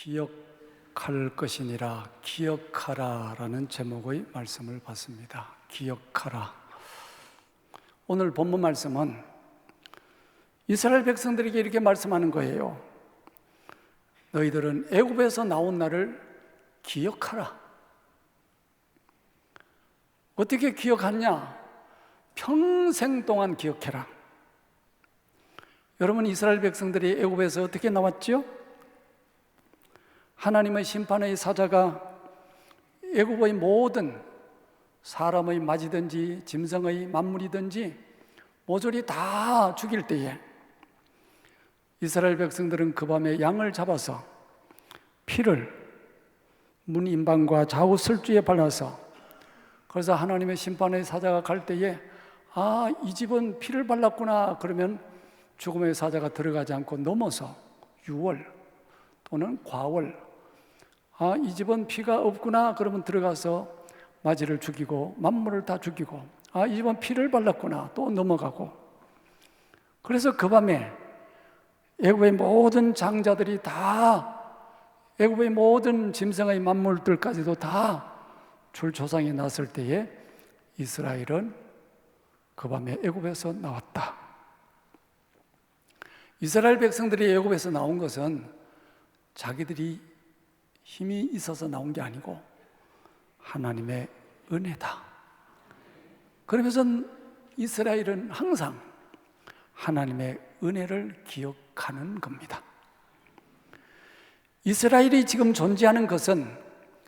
기억할 것이니라 기억하라라는 제목의 말씀을 받습니다. 기억하라. 오늘 본문 말씀은 이스라엘 백성들에게 이렇게 말씀하는 거예요. 너희들은 애굽에서 나온 날을 기억하라. 어떻게 기억하냐? 평생 동안 기억해라. 여러분, 이스라엘 백성들이 애굽에서 어떻게 나왔죠? 하나님의 심판의 사자가 애굽의 모든 사람의 맞이든지 짐승의 만물이든지 모조리 다 죽일 때에 이스라엘 백성들은 그 밤에 양을 잡아서 피를 문 임방과 좌우 설주에 발라서, 그래서 하나님의 심판의 사자가 갈 때에 이 집은 피를 발랐구나 그러면 죽음의 사자가 들어가지 않고 넘어서 유월 또는 과월, 이 집은 피가 없구나 그러면 들어가서 맞이를 죽이고 만물을 다 죽이고, 이 집은 피를 발랐구나 또 넘어가고. 그래서 그 밤에 애굽의 모든 장자들이 다, 애굽의 모든 짐승의 만물들까지도 다 줄조상이 났을 때에 이스라엘은 그 밤에 애굽에서 나왔다. 이스라엘 백성들이 애굽에서 나온 것은 자기들이 힘이 있어서 나온 게 아니고 하나님의 은혜다. 그러면서 이스라엘은 항상 하나님의 은혜를 기억하는 겁니다. 이스라엘이 지금 존재하는 것은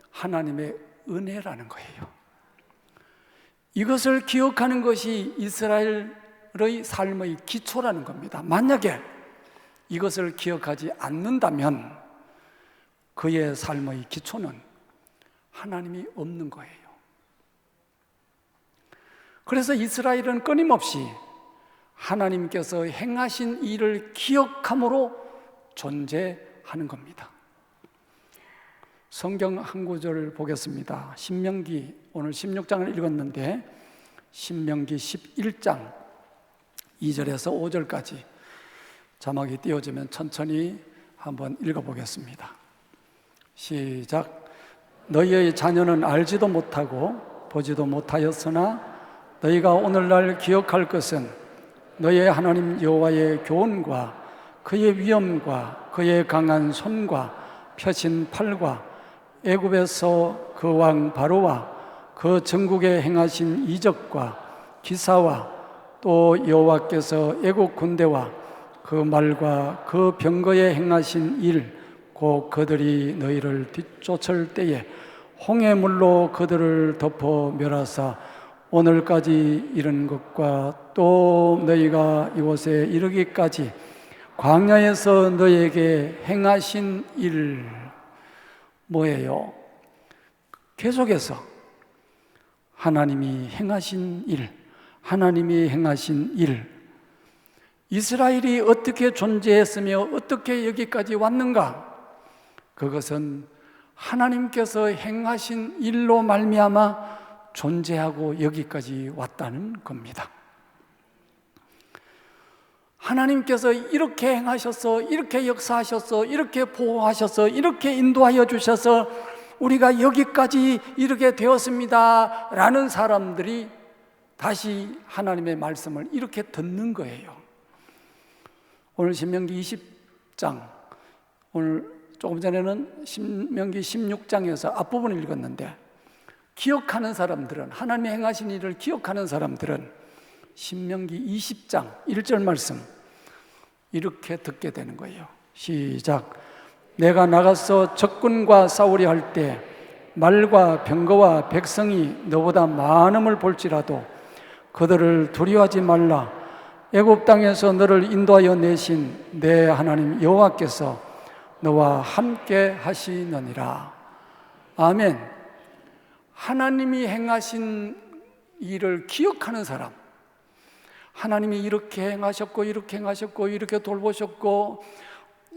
하나님의 은혜라는 거예요. 이것을 기억하는 것이 이스라엘의 삶의 기초라는 겁니다. 만약에 이것을 기억하지 않는다면 그의 삶의 기초는 하나님이 없는 거예요. 그래서 이스라엘은 끊임없이 하나님께서 행하신 일을 기억함으로 존재하는 겁니다. 성경 한 구절 보겠습니다. 신명기, 오늘 16장을 읽었는데 신명기 11장 2절에서 5절까지 자막이 띄워지면 천천히 한번 읽어보겠습니다. 시작. 너희의 자녀는 알지도 못하고 보지도 못하였으나 너희가 오늘날 기억할 것은 너희의 하나님 여호와의 교훈과 그의 위엄과 그의 강한 손과 펴신 팔과 애굽에서 그 왕 바로와 그 전국에 행하신 이적과 기사와 또 여호와께서 애국 군대와 그 말과 그 병거에 행하신 일, 곧 그들이 너희를 뒤쫓을 때에 홍해물로 그들을 덮어 멸하사 오늘까지 이른 것과 또 너희가 이곳에 이르기까지 광야에서 너희에게 행하신 일, 뭐예요? 계속해서 하나님이 행하신 일, 하나님이 행하신 일, 이스라엘이 어떻게 존재했으며 어떻게 여기까지 왔는가? 그것은 하나님께서 행하신 일로 말미암아 존재하고 여기까지 왔다는 겁니다. 하나님께서 이렇게 행하셔서, 이렇게 역사하셔서, 이렇게 보호하셔서, 이렇게 인도하여 주셔서 우리가 여기까지 이르게 되었습니다 라는 사람들이 다시 하나님의 말씀을 이렇게 듣는 거예요. 오늘 신명기 20장, 오늘 조금 전에는 신명기 16장에서 앞부분을 읽었는데, 기억하는 사람들은, 하나님의 행하신 일을 기억하는 사람들은 신명기 20장 1절 말씀 이렇게 듣게 되는 거예요. 시작. 내가 나가서 적군과 싸우려 할 때 말과 병거와 백성이 너보다 많음을 볼지라도 그들을 두려워하지 말라. 애굽 땅에서 너를 인도하여 내신 내 하나님 여호와께서 너와 함께 하시느니라. 아멘. 하나님이 행하신 일을 기억하는 사람, 하나님이 이렇게 행하셨고 이렇게 행하셨고 이렇게 돌보셨고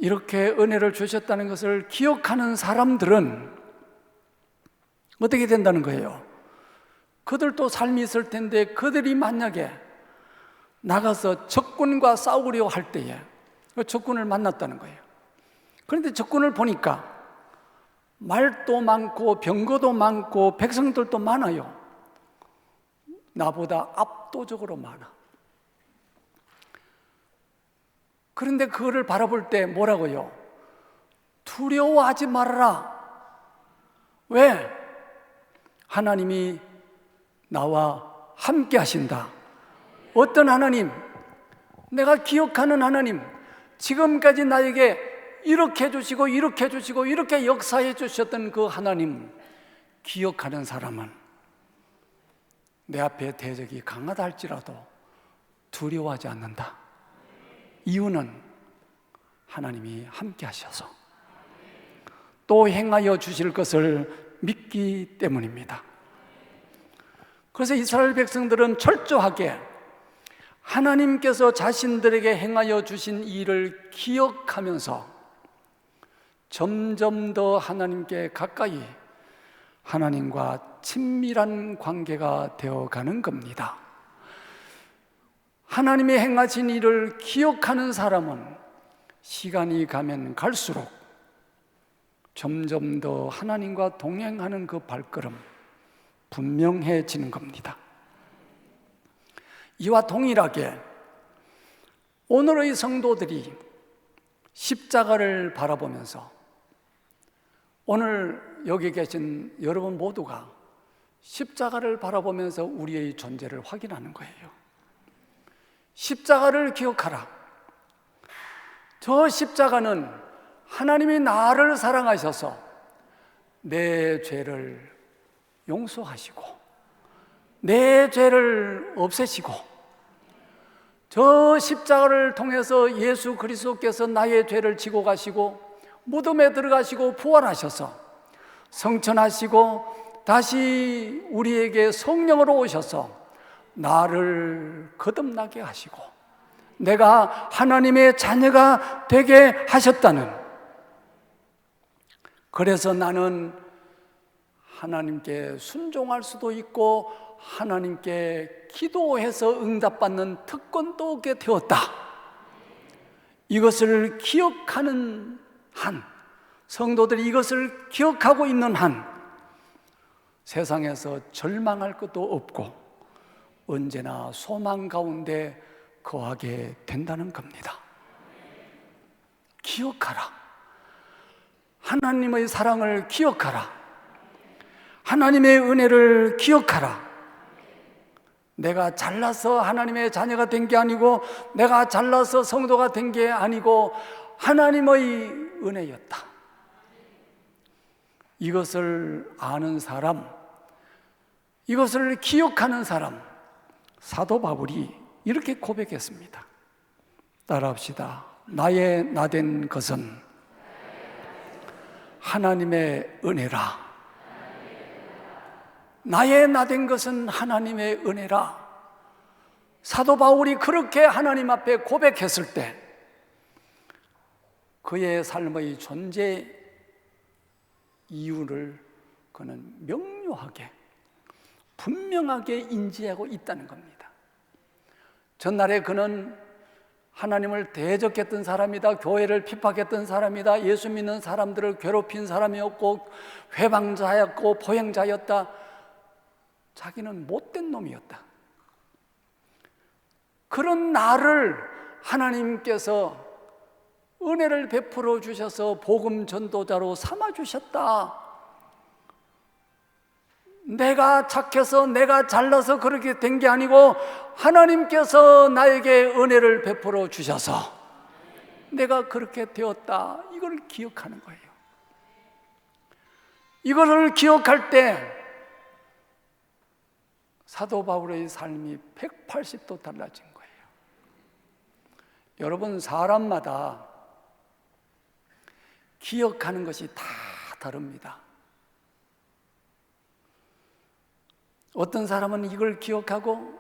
이렇게 은혜를 주셨다는 것을 기억하는 사람들은 어떻게 된다는 거예요? 그들도 삶이 있을 텐데 그들이 만약에 나가서 적군과 싸우려 할 때에 적군을 만났다는 거예요. 그런데 적군을 보니까 말도 많고 병거도 많고 백성들도 많아요. 나보다 압도적으로 많아. 그런데 그거를 바라볼 때 뭐라고요? 두려워하지 말아라. 왜? 하나님이 나와 함께 하신다. 어떤 하나님? 내가 기억하는 하나님, 지금까지 나에게 이렇게 해주시고 이렇게 해주시고 이렇게 역사해 주셨던 그 하나님 기억하는 사람은 내 앞에 대적이 강하다 할지라도 두려워하지 않는다. 이유는 하나님이 함께 하셔서 또 행하여 주실 것을 믿기 때문입니다. 그래서 이스라엘 백성들은 철저하게 하나님께서 자신들에게 행하여 주신 일을 기억하면서 점점 더 하나님께 가까이 하나님과 친밀한 관계가 되어가는 겁니다. 하나님이 행하신 일을 기억하는 사람은 시간이 가면 갈수록 점점 더 하나님과 동행하는 그 발걸음 분명해지는 겁니다. 이와 동일하게 오늘의 성도들이 십자가를 바라보면서 오늘 여기 계신 여러분 모두가 십자가를 바라보면서 우리의 존재를 확인하는 거예요. 십자가를 기억하라. 저 십자가는 하나님이 나를 사랑하셔서 내 죄를 용서하시고 내 죄를 없애시고 저 십자가를 통해서 예수 그리스도께서 나의 죄를 지고 가시고 무덤에 들어가시고 부활하셔서 성천하시고 다시 우리에게 성령으로 오셔서 나를 거듭나게 하시고 내가 하나님의 자녀가 되게 하셨다는, 그래서 나는 하나님께 순종할 수도 있고 하나님께 기도해서 응답받는 특권도 얻게 되었다. 이것을 기억하는 한, 성도들이 이것을 기억하고 있는 한 세상에서 절망할 것도 없고 언제나 소망 가운데 거하게 된다는 겁니다. 기억하라. 하나님의 사랑을 기억하라. 하나님의 은혜를 기억하라. 내가 잘나서 하나님의 자녀가 된 게 아니고 내가 잘나서 성도가 된 게 아니고 하나님의 은혜였다. 이것을 아는 사람, 이것을 기억하는 사람, 사도 바울이 이렇게 고백했습니다. 따라합시다. 나의 나된 것은 하나님의 은혜라. 나의 나된 것은 하나님의 은혜라. 사도 바울이 그렇게 하나님 앞에 고백했을 때 그의 삶의 존재 이유를 그는 명료하게 분명하게 인지하고 있다는 겁니다. 전날에 그는 하나님을 대적했던 사람이다, 교회를 핍박했던 사람이다, 예수 믿는 사람들을 괴롭힌 사람이었고 회방자였고 포행자였다. 자기는 못된 놈이었다. 그런 나를 하나님께서 은혜를 베풀어 주셔서 복음 전도자로 삼아 주셨다. 내가 착해서 내가 잘나서 그렇게 된 게 아니고 하나님께서 나에게 은혜를 베풀어 주셔서 내가 그렇게 되었다. 이걸 기억하는 거예요. 이거를 기억할 때 사도 바울의 삶이 180도 달라진 거예요. 여러분, 사람마다 기억하는 것이 다 다릅니다. 어떤 사람은 이걸 기억하고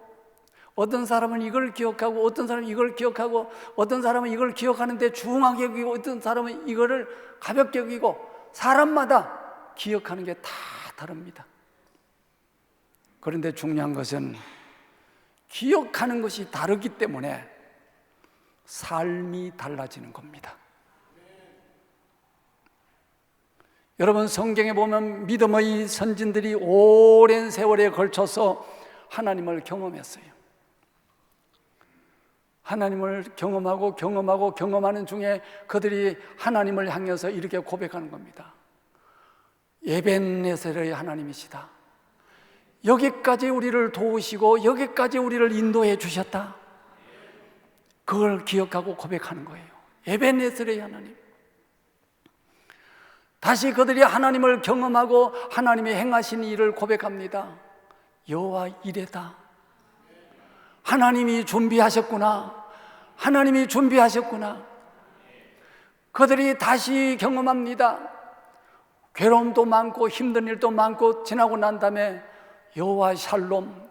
어떤 사람은 이걸 기억하고 어떤 사람은 이걸 기억하고 어떤 사람은 이걸 기억하는데 중하게 여기고 어떤 사람은 이거를 가볍게 여기고 사람마다 기억하는 게 다 다릅니다. 그런데 중요한 것은 기억하는 것이 다르기 때문에 삶이 달라지는 겁니다. 여러분, 성경에 보면 믿음의 선진들이 오랜 세월에 걸쳐서 하나님을 경험했어요. 하나님을 경험하는 중에 그들이 하나님을 향해서 이렇게 고백하는 겁니다. 에벤네셀의 하나님이시다. 여기까지 우리를 도우시고 여기까지 우리를 인도해 주셨다. 그걸 기억하고 고백하는 거예요. 에벤네셀의 하나님. 다시 그들이 하나님을 경험하고 하나님의 행하신 일을 고백합니다. 여호와 이레다. 하나님이 준비하셨구나. 하나님이 준비하셨구나. 그들이 다시 경험합니다. 괴로움도 많고 힘든 일도 많고 지나고 난 다음에 여호와 샬롬,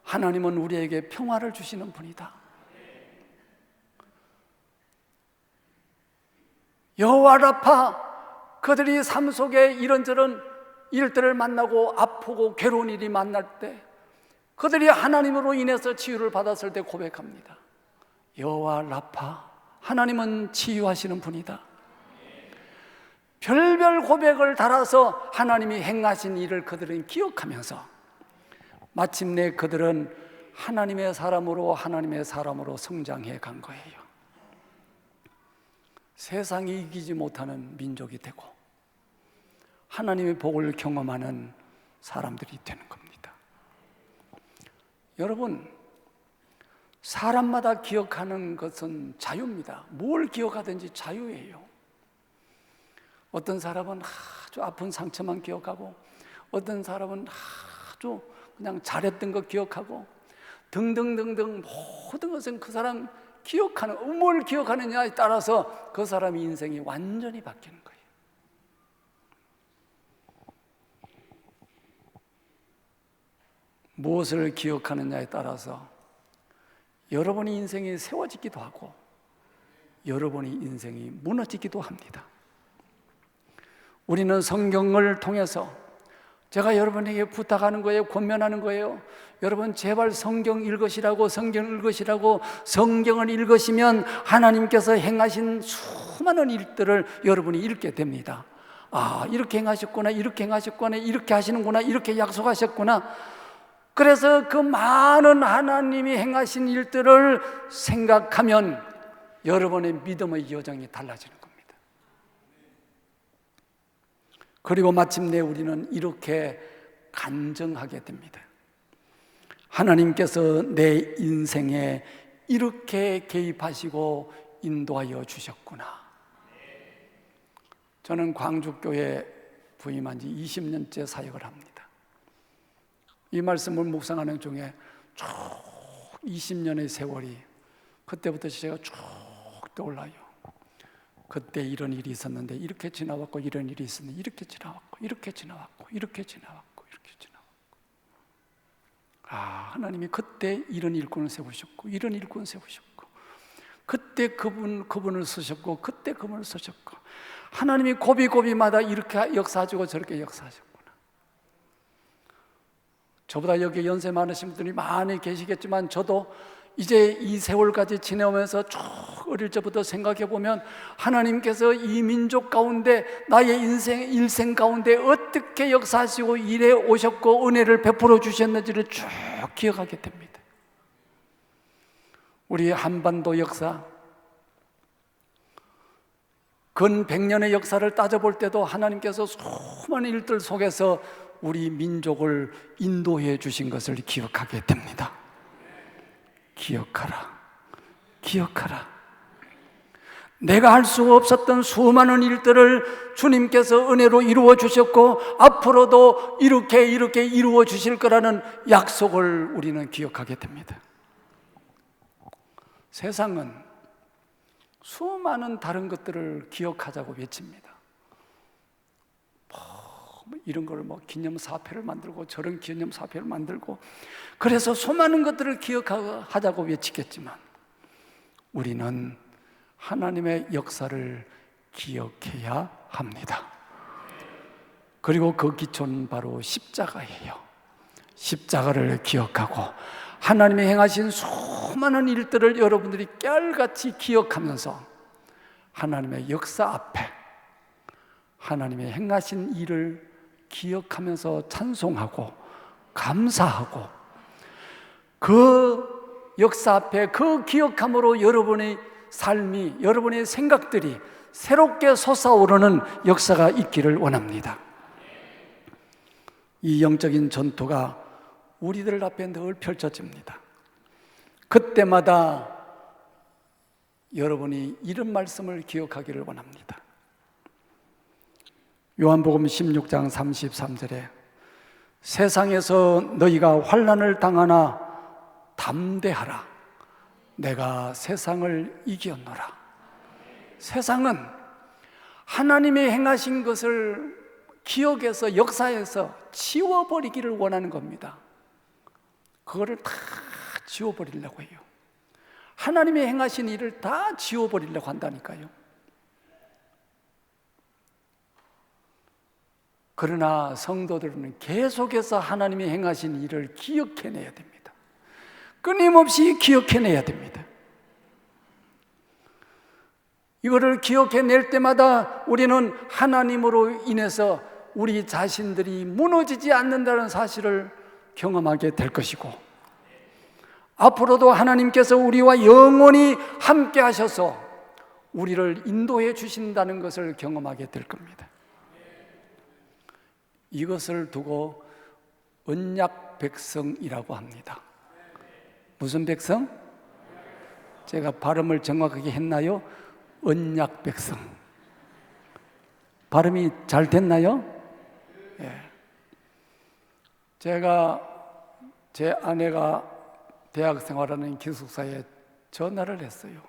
하나님은 우리에게 평화를 주시는 분이다. 여호와 라파, 그들이 삶 속에 이런저런 일들을 만나고 아프고 괴로운 일이 만날 때 그들이 하나님으로 인해서 치유를 받았을 때 고백합니다. 여호와 라파, 하나님은 치유하시는 분이다. 별별 고백을 달아서 하나님이 행하신 일을 그들은 기억하면서 마침내 그들은 하나님의 사람으로 성장해 간 거예요. 세상이 이기지 못하는 민족이 되고 하나님의 복을 경험하는 사람들이 되는 겁니다. 여러분, 사람마다 기억하는 것은 자유입니다. 뭘 기억하든지 자유예요. 어떤 사람은 아주 아픈 상처만 기억하고, 어떤 사람은 아주 그냥 잘했던 거 기억하고, 등등등등 모든 것은 그 사람 기억하는, 뭘 기억하느냐에 따라서 그 사람의 인생이 완전히 바뀌는 거예요. 무엇을 기억하느냐에 따라서 여러분의 인생이 세워지기도 하고 여러분의 인생이 무너지기도 합니다. 우리는 성경을 통해서, 제가 여러분에게 부탁하는 거예요. 권면하는 거예요. 여러분, 제발 성경 읽으시라고, 성경을 읽으시면 하나님께서 행하신 수많은 일들을 여러분이 읽게 됩니다. 아, 이렇게 행하셨구나, 이렇게 행하셨구나, 이렇게 하시는구나, 이렇게 약속하셨구나. 그래서 그 많은 하나님이 행하신 일들을 생각하면 여러분의 믿음의 여정이 달라지는 겁니다. 그리고 마침내 우리는 이렇게 간증하게 됩니다. 하나님께서 내 인생에 이렇게 개입하시고 인도하여 주셨구나. 저는 광주교회 부임한 지 20년째 사역을 합니다. 이 말씀을 묵상하는 중에 쭉 20년의 세월이, 그때부터 제가 쭉 떠올라요. 그때 이런 일이 있었는데 이렇게 지나왔고, 이런 일이 있었는데 이렇게 지나왔고, 이렇게 지나왔고, 이렇게 지나왔고, 이렇게 지나왔고. 아, 하나님이 그때 이런 일꾼을 세우셨고, 이런 일꾼을 세우셨고, 그때 그분을 쓰셨고, 그때 그분을 쓰셨고, 하나님이 고비고비마다 이렇게 역사하시고 저렇게 역사하셨구나. 저보다 여기 연세 많으신 분들이 많이 계시겠지만 저도 이제 이 세월까지 지내오면서 쭉 어릴 적부터 생각해 보면 하나님께서 이 민족 가운데, 나의 일생 가운데 어떻게 역사하시고 일해 오셨고 은혜를 베풀어 주셨는지를 쭉 기억하게 됩니다. 우리 한반도 역사, 근 100년의 역사를 따져볼 때도 하나님께서 수많은 일들 속에서 우리 민족을 인도해 주신 것을 기억하게 됩니다. 기억하라, 기억하라. 내가 할 수 없었던 수많은 일들을 주님께서 은혜로 이루어 주셨고 앞으로도 이렇게 이루어 주실 거라는 약속을 우리는 기억하게 됩니다. 세상은 수많은 다른 것들을 기억하자고 외칩니다. 이런 걸 기념사패를 만들고 저런 기념사패를 만들고, 그래서 수많은 것들을 기억하자고 외치겠지만 우리는 하나님의 역사를 기억해야 합니다. 그리고 그 기초는 바로 십자가예요. 십자가를 기억하고 하나님이 행하신 수많은 일들을 여러분들이 깨알같이 기억하면서 하나님의 역사 앞에, 하나님의 행하신 일을 기억하면서 찬송하고 감사하고 그 역사 앞에 그 기억함으로 여러분의 삶이, 여러분의 생각들이 새롭게 솟아오르는 역사가 있기를 원합니다. 이 영적인 전투가 우리들 앞에 늘 펼쳐집니다. 그때마다 여러분이 이런 말씀을 기억하기를 원합니다. 요한복음 16장 33절에 세상에서 너희가 환난을 당하나 담대하라. 내가 세상을 이겼노라. 세상은 하나님의 행하신 것을 기억에서, 역사에서 지워버리기를 원하는 겁니다. 그거를 다 지워버리려고 해요. 하나님의 행하신 일을 다 지워버리려고 한다니까요. 그러나 성도들은 계속해서 하나님의 행하신 일을 기억해내야 됩니다. 끊임없이 기억해내야 됩니다. 이거를 기억해낼 때마다 우리는 하나님으로 인해서 우리 자신들이 무너지지 않는다는 사실을 경험하게 될 것이고, 앞으로도 하나님께서 우리와 영원히 함께 하셔서 우리를 인도해 주신다는 것을 경험하게 될 겁니다. 이것을 두고 언약 백성이라고 합니다. 무슨 백성? 제가 발음을 정확하게 했나요? 언약 백성. 발음이 잘 됐나요? 예. 제가 제 아내가 대학 생활하는 기숙사에 전화를 했어요.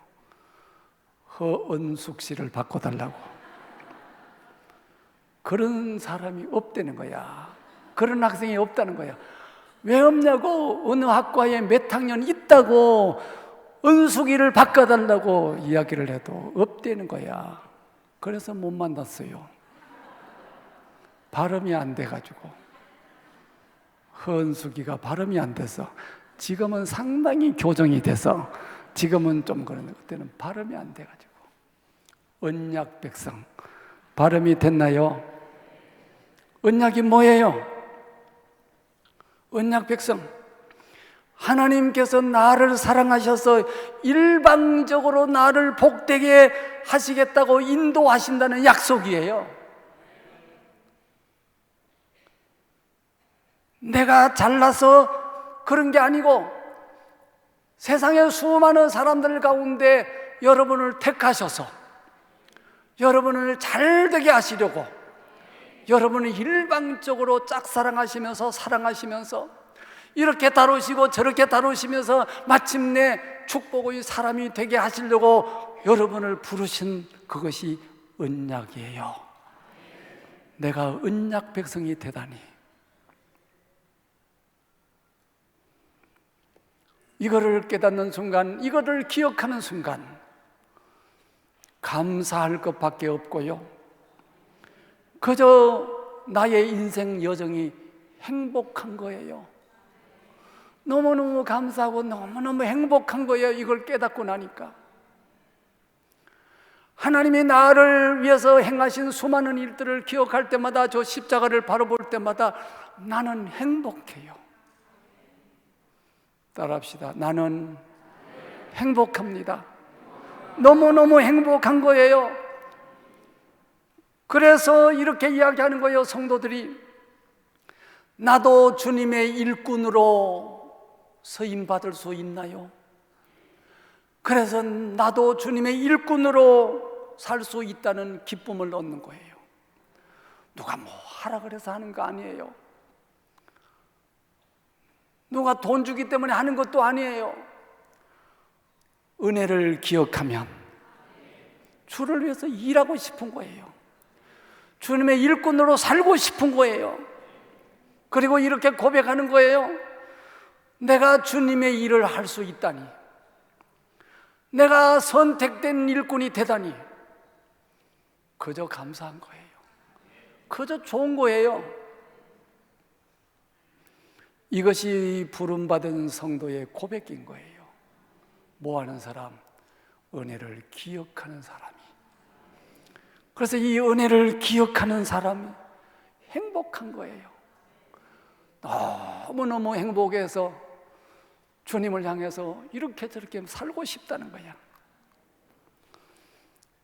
허은숙 씨를 바꿔달라고. 그런 사람이 없다는 거야. 그런 학생이 없다는 거야. 왜 없냐고, 어느 학과에 몇 학년 있다고 은숙이를 바꿔달라고 이야기를 해도 없다는 거야. 그래서 못 만났어요. 발음이 안 돼가지고. 허은숙이가 발음이 안 돼서. 지금은 상당히 교정이 돼서 지금은 좀 그런데 그때는 발음이 안 돼가지고. 언약 백성. 발음이 됐나요? 언약이 뭐예요? 언약 백성. 하나님께서 나를 사랑하셔서 일방적으로 나를 복되게 하시겠다고 인도하신다는 약속이에요. 내가 잘나서 그런 게 아니고 세상의 수많은 사람들 가운데 여러분을 택하셔서 여러분을 잘되게 하시려고 여러분을 일방적으로 짝사랑하시면서 사랑하시면서 이렇게 다루시고 저렇게 다루시면서 마침내 축복의 사람이 되게 하시려고 여러분을 부르신 그것이 언약이에요. 내가 언약 백성이 되다니. 이거를 깨닫는 순간, 이거를 기억하는 순간 감사할 것밖에 없고요, 그저 나의 인생 여정이 행복한 거예요. 너무너무 감사하고 너무너무 행복한 거예요. 이걸 깨닫고 나니까. 하나님이 나를 위해서 행하신 수많은 일들을 기억할 때마다, 저 십자가를 바라볼 때마다 나는 행복해요. 따라합시다. 나는 행복합니다. 너무너무 행복한 거예요. 그래서 이렇게 이야기하는 거예요. 성도들이 나도 주님의 일꾼으로 서임받을 수 있나요? 그래서 나도 주님의 일꾼으로 살 수 있다는 기쁨을 얻는 거예요. 누가 뭐 하라 그래서 하는 거 아니에요. 누가 돈 주기 때문에 하는 것도 아니에요. 은혜를 기억하면 주를 위해서 일하고 싶은 거예요. 주님의 일꾼으로 살고 싶은 거예요. 그리고 이렇게 고백하는 거예요. 내가 주님의 일을 할 수 있다니, 내가 선택된 일꾼이 되다니 그저 감사한 거예요. 그저 좋은 거예요. 이것이 부름받은 성도의 고백인 거예요. 뭐 하는 사람? 은혜를 기억하는 사람이. 그래서 이 은혜를 기억하는 사람이 행복한 거예요. 너무너무 행복해서 주님을 향해서 이렇게 저렇게 살고 싶다는 거야.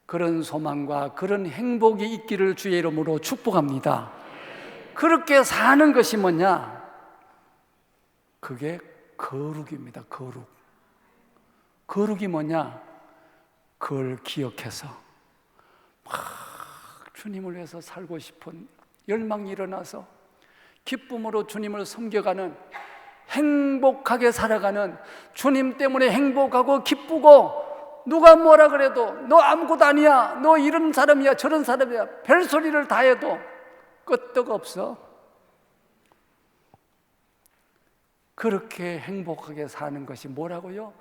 그런 소망과 그런 행복이 있기를 주의 이름으로 축복합니다. 그렇게 사는 것이 뭐냐? 그게 거룩입니다. 거룩. 거룩이 뭐냐? 그걸 기억해서 막 주님을 위해서 살고 싶은 열망이 일어나서 기쁨으로 주님을 섬겨가는, 행복하게 살아가는, 주님 때문에 행복하고 기쁘고 누가 뭐라 그래도 너 아무것도 아니야, 너 이런 사람이야 저런 사람이야 별소리를 다 해도 끄떡 없어. 그렇게 행복하게 사는 것이 뭐라고요?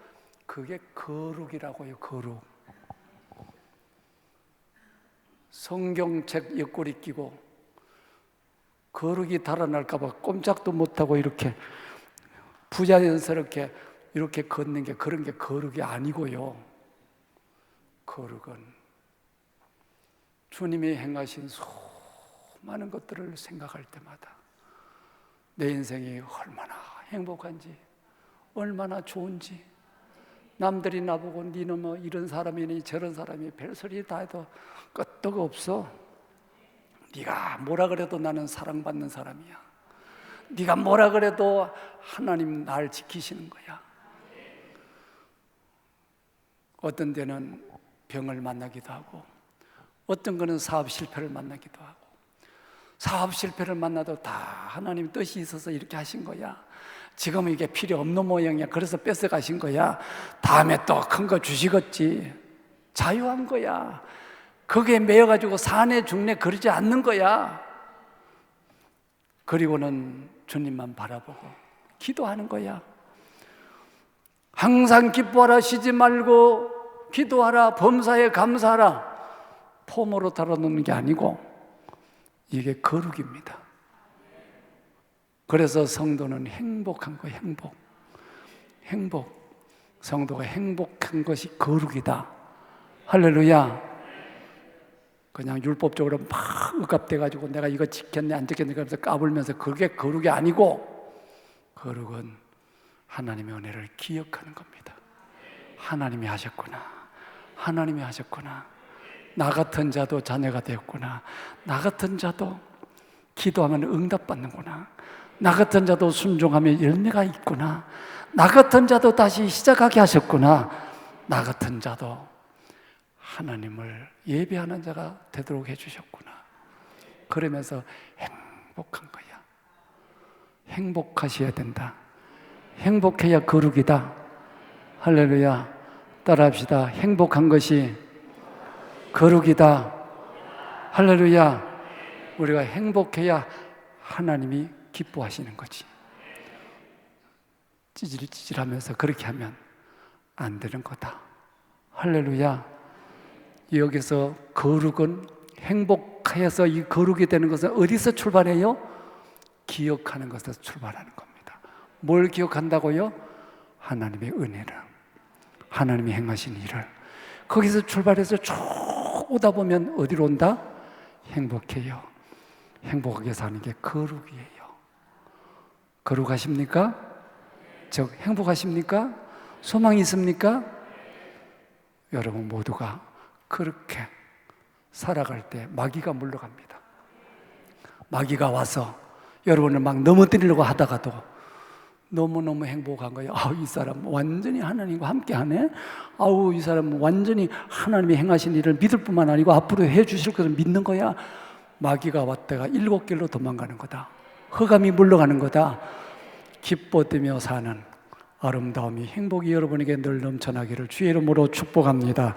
그게 거룩이라고요. 거룩. 성경책 옆구리 끼고 거룩이 달아날까 봐 꼼짝도 못하고 이렇게 부자연스럽게 이렇게 걷는 게, 그런 게 거룩이 아니고요. 거룩은 주님이 행하신 수많은 것들을 생각할 때마다 내 인생이 얼마나 행복한지, 얼마나 좋은지, 남들이 나보고 니는 뭐 이런 사람이니 저런 사람이 별소리 다 해도 끄떡 없어. 네가 뭐라 그래도 나는 사랑받는 사람이야. 네가 뭐라 그래도 하나님 날 지키시는 거야. 어떤 데는 병을 만나기도 하고, 어떤 거는 사업 실패를 만나기도 하고, 사업 실패를 만나도 다 하나님 뜻이 있어서 이렇게 하신 거야. 지금 이게 필요 없는 모양이야. 그래서 뺏어가신 거야. 다음에 또 큰 거 주시겠지. 자유한 거야. 거기에 매여가지고 사내 중내 그러지 않는 거야. 그리고는 주님만 바라보고 기도하는 거야. 항상 기뻐하라, 쉬지 말고 기도하라, 범사에 감사하라. 폼으로 달아놓는 게 아니고 이게 거룩입니다. 그래서 성도는 행복한 거예요. 행복. 성도가 행복한 것이 거룩이다. 할렐루야. 그냥 율법적으로 막 억압돼가지고 내가 이거 지켰네 안 지켰네 그러면서 까불면서, 그게 거룩이 아니고, 거룩은 하나님의 은혜를 기억하는 겁니다. 하나님이 하셨구나. 하나님이 하셨구나. 나 같은 자도 자녀가 되었구나. 나 같은 자도 기도하면 응답받는구나. 나 같은 자도 순종하면 열매가 있구나. 나 같은 자도 다시 시작하게 하셨구나. 나 같은 자도 하나님을 예배하는 자가 되도록 해주셨구나. 그러면서 행복한 거야. 행복하셔야 된다. 행복해야 거룩이다. 할렐루야. 따라합시다. 행복한 것이 거룩이다. 할렐루야. 우리가 행복해야 하나님이 기뻐하시는 거지. 찌질찌질하면서 그렇게 하면 안 되는 거다. 할렐루야. 여기서 거룩은, 행복해서 이 거룩이 되는 것은 어디서 출발해요? 기억하는 것에서 출발하는 겁니다. 뭘 기억한다고요? 하나님의 은혜를, 하나님이 행하신 일을. 거기서 출발해서 쭉 오다 보면 어디로 온다? 행복해요. 행복하게 사는 게 거룩이에요. 거룩하십니까? 즉 행복하십니까? 소망이 있습니까? 여러분 모두가 그렇게 살아갈 때 마귀가 물러갑니다. 마귀가 와서 여러분을 막 넘어뜨리려고 하다가도 너무너무 행복한 거예요. 이 사람 완전히 하나님과 함께하네. 이 사람 완전히 하나님이 행하신 일을 믿을 뿐만 아니고 앞으로 해주실 것을 믿는 거야. 마귀가 왔다가 7길로 도망가는 거다. 흑암이 물러가는 거다. 기뻐되며 사는 아름다움이, 행복이 여러분에게 늘 넘쳐나기를 주의 이름으로 축복합니다.